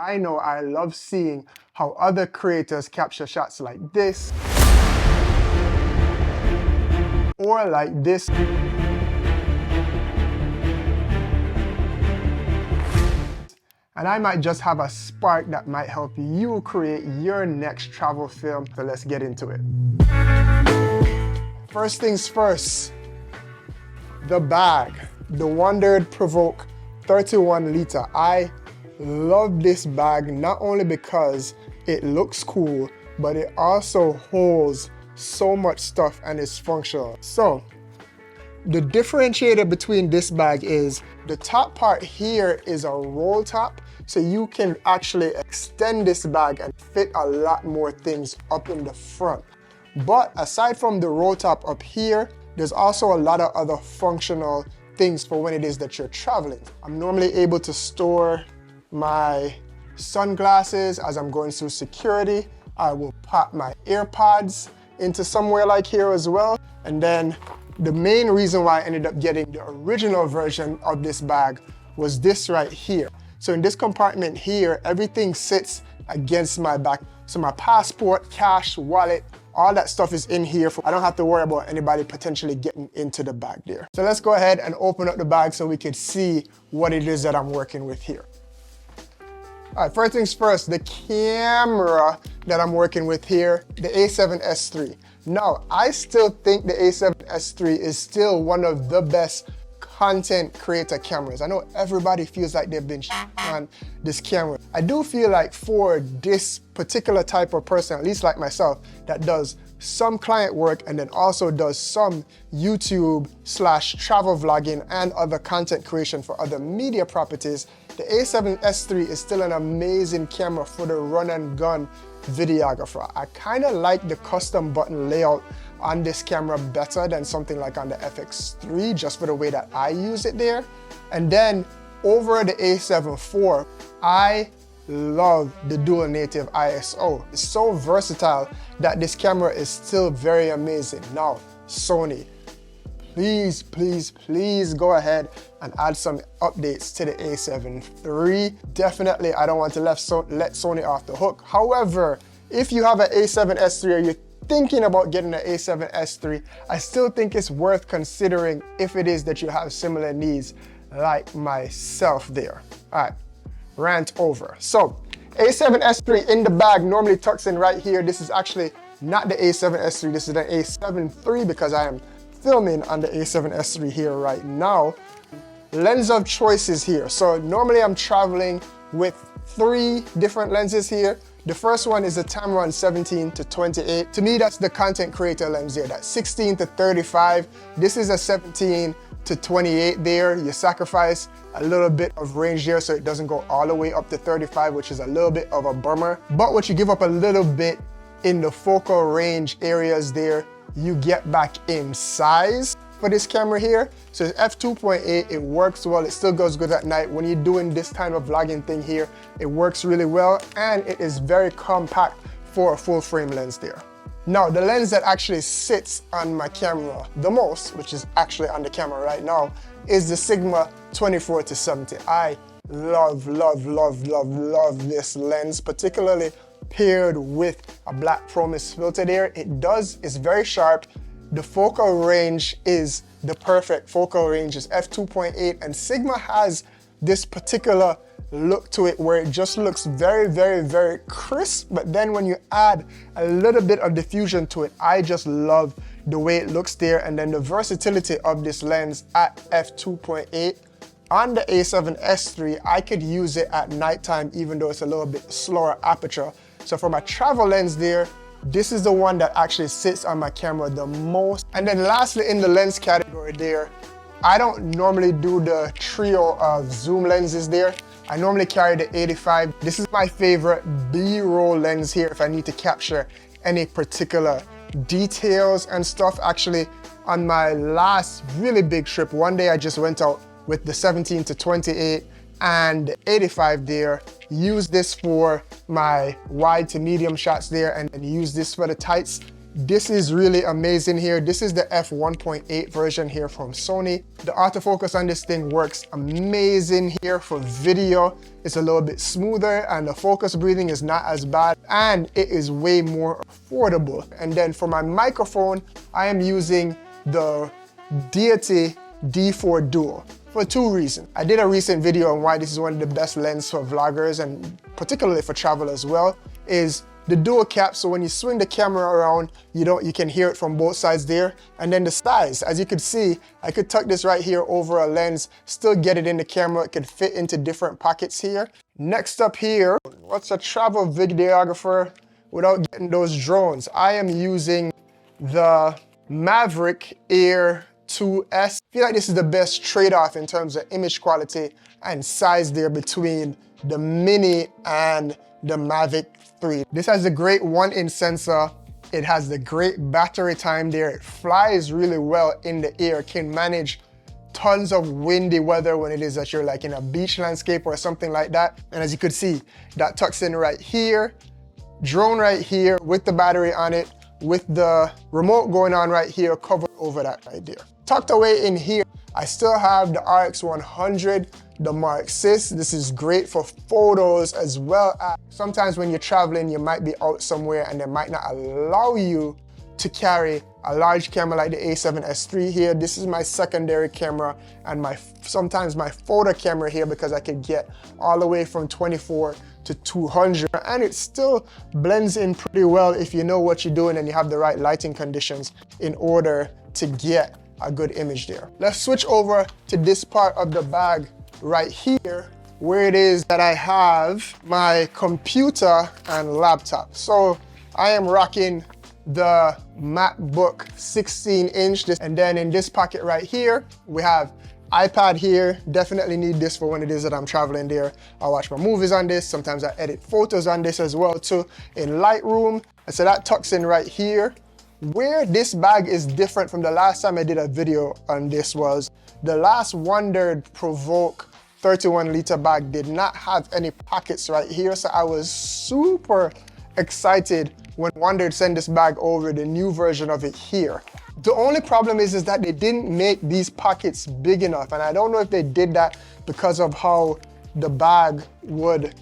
I know I love seeing how other creators capture shots like this, or like this. And I might just have a spark that might help you create your next travel film. So let's get into it. First things first, the bag, the Wondered Provoke 31 liter. I love this bag not only because it looks cool, but it also holds so much stuff and is functional. So the differentiator between this bag is the top part here is a roll top, so you can actually extend this bag and fit a lot more things up in the front. But aside from the roll top up here, there's also a lot of other functional things for when it is that you're traveling. I'm normally able to store my sunglasses as I'm going through security. I will pop my AirPods into somewhere like here as well. And then the main reason why I ended up getting the original version of this bag was this right here. So in this compartment here, everything sits against my back. So my passport, cash, wallet, all that stuff is in here. I don't have to worry about anybody potentially getting into the bag there. So let's go ahead and open up the bag so we can see what it is that I'm working with here. All right, first things first, the camera that I'm working with here, the A7S III. Now, I still think the A7S III is still one of the best content creator cameras. I know everybody feels like they've been on this camera. I do feel like for this particular type of person, at least like myself, that does some client work and then also does some YouTube/travel vlogging and other content creation for other media properties, the A7S III is still an amazing camera for the run and gun videographer. I kind of like the custom button layout on this camera better than something like on the FX3, just for the way that I use it there. And then over the A7 IV, I love the dual native ISO. It's so versatile that this camera is still very amazing. Now, Sony, please, please, please go ahead and add some updates to the A7 III. Definitely, I don't want to let Sony off the hook. However, if you have an A7S III or you're thinking about getting an A7S III, I still think it's worth considering if it is that you have similar needs like myself there. All right, rant over. So A7S III in the bag normally tucks in right here. This is actually not the A7S III, this is the A7 III because I am filming on the A7S III here right now. Lens of choices here. So normally I'm traveling with 3 different lenses here. The first one is the Tamron 17 to 28. To me, that's the content creator lens there. That's 16 to 35. This is a 17 to 28 there. You sacrifice a little bit of range there so it doesn't go all the way up to 35, which is a little bit of a bummer. But what you give up a little bit in the focal range areas there, you get back in size for this camera here. So it's f2.8, it works well, it still goes good at night. When you're doing this kind of vlogging thing here, it works really well, and it is very compact for a full frame lens there. Now, the lens that actually sits on my camera the most, which is actually on the camera right now, is the Sigma 24 to 70. I love, love, love, love, love this lens, particularly paired with a Black Promise filter there. It's very sharp. The focal range is the perfect focal range, is f2.8, and Sigma has this particular look to it where it just looks very, very, very crisp, but then when you add a little bit of diffusion to it, I just love the way it looks there. And then the versatility of this lens at f2.8. On the A7S III, I could use it at nighttime even though it's a little bit slower aperture. So for my travel lens there, this is the one that actually sits on my camera the most. And then lastly, in the lens category there, I don't normally do the trio of zoom lenses there. I normally carry the 85. This is my favorite B-roll lens here if I need to capture any particular details and stuff. Actually, on my last really big trip, one day I just went out with the 17 to 28 and 85 there, use this for my wide to medium shots there, and use this for the tights. This is really amazing here. This is the f1.8 version here from Sony. The autofocus on this thing works amazing here for video. It's a little bit smoother and the focus breathing is not as bad, and it is way more affordable. And then for my microphone, I am using the Deity D4 Duo for two reasons. I did a recent video on why this is one of the best lenses for vloggers and particularly for travel as well, is the dual cap, so when you swing the camera around, you can hear it from both sides there. And then the size, as you could see, I could tuck this right here over a lens, still get it in the camera. It could fit into different pockets here. Next up here, what's a travel videographer without getting those drones? I am using the Maverick Air 2S. I feel like this is the best trade-off in terms of image quality and size there between the Mini and the Mavic 3. This has a great 1-inch sensor. It has the great battery time there. It flies really well in the air, can manage tons of windy weather when it is that you're like in a beach landscape or something like that. And as you could see, that tucks in right here, drone right here with the battery on it, with the remote going on right here, covered over that right there. Tucked away in here, I still have the RX100, the Mark VI. This is great for photos as well as sometimes when you're traveling, you might be out somewhere and they might not allow you to carry a large camera like the A7S III here. This is my secondary camera and sometimes my photo camera here, because I could get all the way from 24 to 200, and it still blends in pretty well if you know what you're doing and you have the right lighting conditions in order to get a good image there. Let's switch over to this part of the bag right here, where it is that I have my computer and laptop. So I am rocking the MacBook 16-inch, and then in this pocket right here, we have iPad here. Definitely need this for when it is that I'm traveling there. I watch my movies on this. Sometimes I edit photos on this as well too in Lightroom. And so that tucks in right here. Where this bag is different from the last time I did a video on this was the last Wondered Provoke 31-liter bag did not have any pockets right here. So I was super excited when Wondered sent this bag over, the new version of it here. The only problem is that they didn't make these pockets big enough. And I don't know if they did that because of how the bag would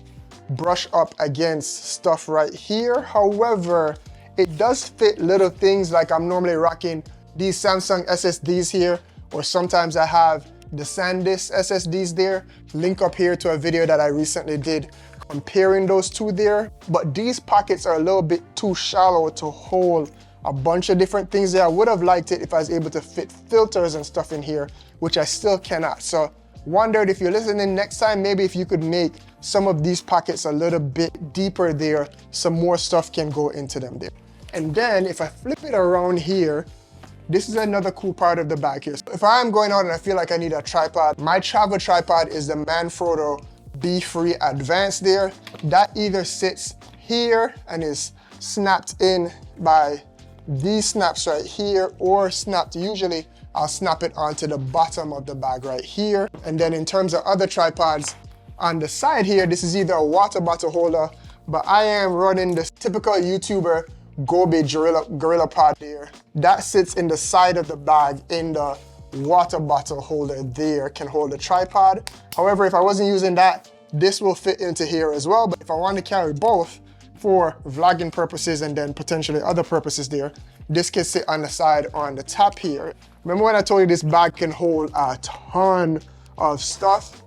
brush up against stuff right here. However, it does fit little things, like I'm normally rocking these Samsung SSDs here, or sometimes I have the SanDisk SSDs there. Link up here to a video that I recently did comparing those two there. But these pockets are a little bit too shallow to hold a bunch of different things there. I would have liked it if I was able to fit filters and stuff in here, which I still cannot. So wondered if you're listening next time, maybe if you could make some of these pockets a little bit deeper there, some more stuff can go into them there. And then if I flip it around here, this is another cool part of the bag here. So if I'm going out and I feel like I need a tripod, my travel tripod is the Manfrotto B3 Advanced there. That either sits here and is snapped in by these snaps right here, or snapped, usually I'll snap it onto the bottom of the bag right here. And then in terms of other tripods, on the side here, this is either a water bottle holder, but I am running the typical YouTuber Gobi Gorilla Pod there. That sits in the side of the bag in the water bottle holder there, can hold the tripod. However, if I wasn't using that, this will fit into here as well. But if I want to carry both for vlogging purposes and then potentially other purposes there, this can sit on the side on the top here. Remember when I told you this bag can hold a ton of stuff?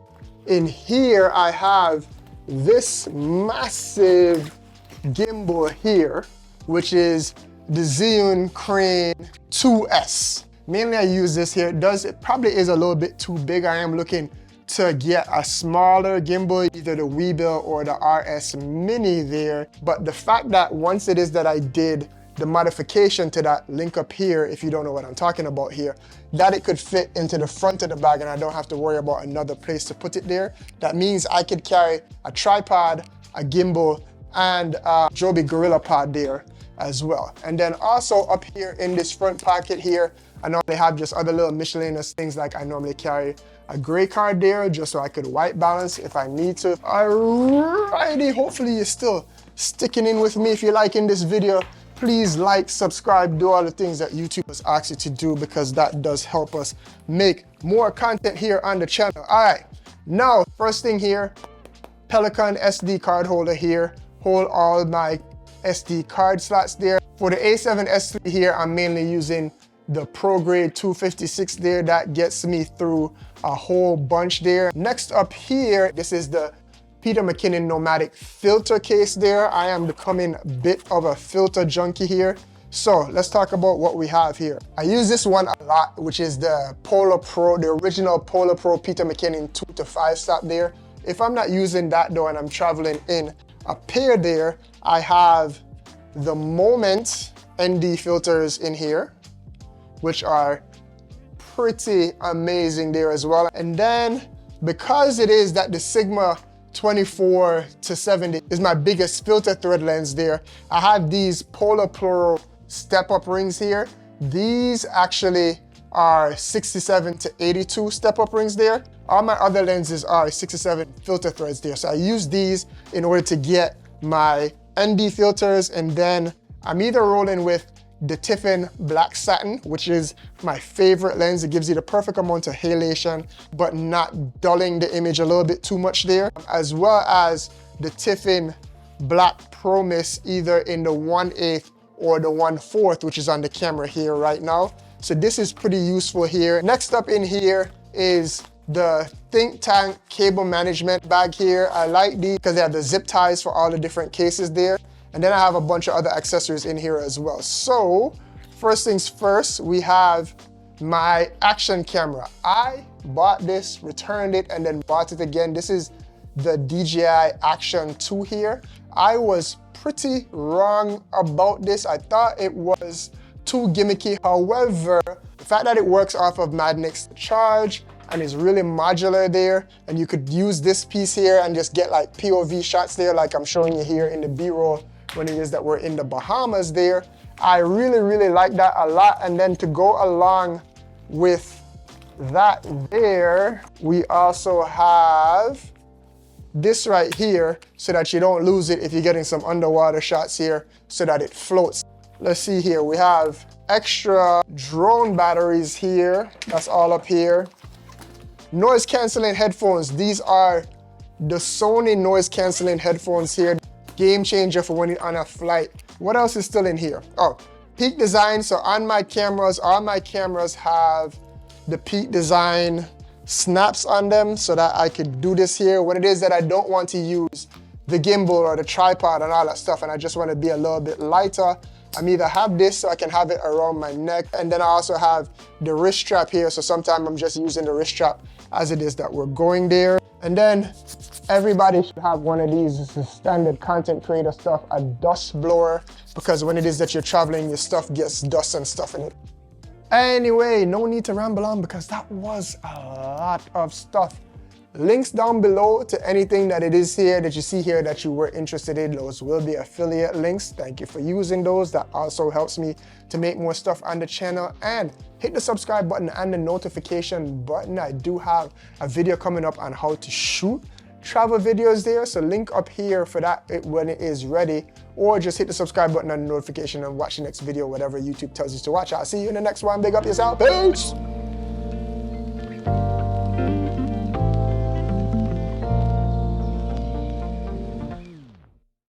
In here, I have this massive gimbal here, which is the Zhiyun Crane 2S. Mainly I use this here. It probably is a little bit too big. I am looking to get a smaller gimbal, either the Weebill or the RS Mini there. But the fact that once it is that I did the modification to that, link up here if you don't know what I'm talking about here, that it could fit into the front of the bag and I don't have to worry about another place to put it there. That means I could carry a tripod, a gimbal, and a Joby Gorilla Pod there as well. And then also up here in this front pocket here, I normally have just other little miscellaneous things, like I normally carry a gray card there just so I could white balance if I need to. Alrighty, hopefully you're still sticking in with me. If you're liking this video, Please like, subscribe, do all the things that YouTube has asked you to do, because that does help us make more content here on the channel. All right, now, first thing here, Pelican SD card holder here. Hold all my SD card slots there. For the A7S III here, I'm mainly using the ProGrade 256 there. That gets me through a whole bunch there. Next up here, this is the Peter McKinnon Nomadic filter case there. I am becoming a bit of a filter junkie here. So let's talk about what we have here. I use this one a lot, which is the Polar Pro, the original Polar Pro Peter McKinnon 2 to 5 stop there. If I'm not using that though and I'm traveling in a pair there, I have the Moment ND filters in here, which are pretty amazing there as well. And then because it is that the Sigma 24 to 70 is my biggest filter thread lens there, I have these Polar Pro step-up rings here. These actually are 67 to 82 step-up rings there. All my other lenses are 67 filter threads there. So I use these in order to get my ND filters, and then I'm either rolling with the Tiffin Black Satin, which is my favorite lens. It gives you the perfect amount of halation, but not dulling the image a little bit too much there, as well as the Tiffin Black Promise, either in the 1/8 or the 1/4, which is on the camera here right now. So this is pretty useful here. Next up in here is the Think Tank cable management bag here. I like these because they have the zip ties for all the different cases there. And then I have a bunch of other accessories in here as well. So first things first, we have my action camera. I bought this, returned it, and then bought it again. This is the DJI Action 2 here. I was pretty wrong about this. I thought it was too gimmicky. However, the fact that it works off of Madnix Charge and is really modular there, and you could use this piece here and just get like POV shots there, like I'm showing you here in the B-roll when it is that we're in the Bahamas there. I really like that a lot. And then to go along with that there, we also have this right here so that you don't lose it if you're getting some underwater shots here, so that it floats. Let's see here, we have extra drone batteries here. That's all up here. Noise canceling headphones. These are the Sony noise canceling headphones here. Game changer for when you're on a flight. What else is still in here? Oh, Peak Design. So on my cameras, all my cameras have the Peak Design snaps on them so that I could do this here. When it is that I don't want to use the gimbal or the tripod and all that stuff, and I just want to be a little bit lighter, I'm either have this so I can have it around my neck, and then I also have the wrist strap here. So sometimes I'm just using the wrist strap as it is that we're going there. And then everybody should have one of these. This is standard content creator stuff, a dust blower, because when it is that you're traveling, your stuff gets dust and stuff in it. Anyway, no need to ramble on because that was a lot of stuff. Links down below to anything that it is here that you see here that you were interested in. Those will be affiliate links. Thank you for using those. That also helps me to make more stuff on the channel. And hit the subscribe button and the notification button. I do have a video coming up on how to shoot travel videos there. So link up here for that when it is ready. Or just hit the subscribe button and the notification and watch the next video, whatever YouTube tells you to watch. I'll see you in the next one. Big up yourself. Peace!